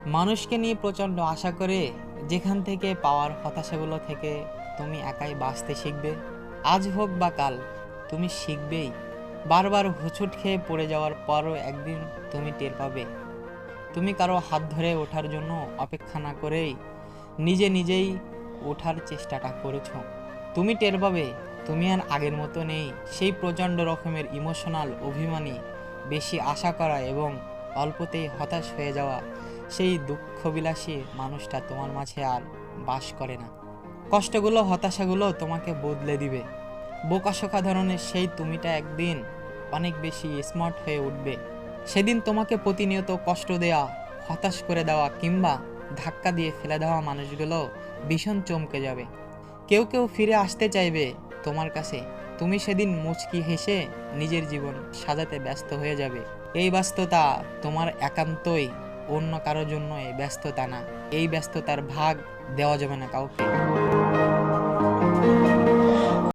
মানুষকে নিয়ে প্রচণ্ড আশা করে যেখান থেকে পাওয়ার হতাশাগুলো থেকে তুমি একাই বাঁচতে শিখবে। আজ হোক বা কাল তুমি শিখবেই। বারবার হোঁচট খেয়ে পড়ে যাওয়ার পরও একদিন তুমি টের পাবে তুমি কারো হাত ধরে ওঠার জন্য অপেক্ষা না করেই নিজে নিজেই ওঠার চেষ্টাটা করেছ। তুমি টের পাবে তুমি আর আগের মতো নেই। সেই প্রচণ্ড রকমের ইমোশনাল অভিমানী, বেশি আশা করা এবং অল্পতেই হতাশ হয়ে যাওয়া সেই দুঃখবিলাসী মানুষটা তোমার মাঝে আর বাস করে না। কষ্টগুলো, হতাশাগুলো তোমাকে বদলে দিবে। বোকাশোকা ধরনের সেই তুমিটা একদিন অনেক বেশি স্মার্ট হয়ে উঠবে। সেদিন তোমাকে প্রতিনিয়ত কষ্ট দেওয়া, হতাশ করে দেওয়া কিংবা ধাক্কা দিয়ে ফেলে দেওয়া মানুষগুলো ভীষণ চমকে যাবে। কেউ কেউ ফিরে আসতে চাইবে তোমার কাছে। তুমি সেদিন মুচকি হেসে নিজের জীবন সাজাতে ব্যস্ত হয়ে যাবে। এই ব্যস্ততা তোমার একান্তই, অন্য কারোর জন্য এই ব্যস্ততা না। এই ব্যস্ততার ভাগ দেওয়া যাবে না কাউকে।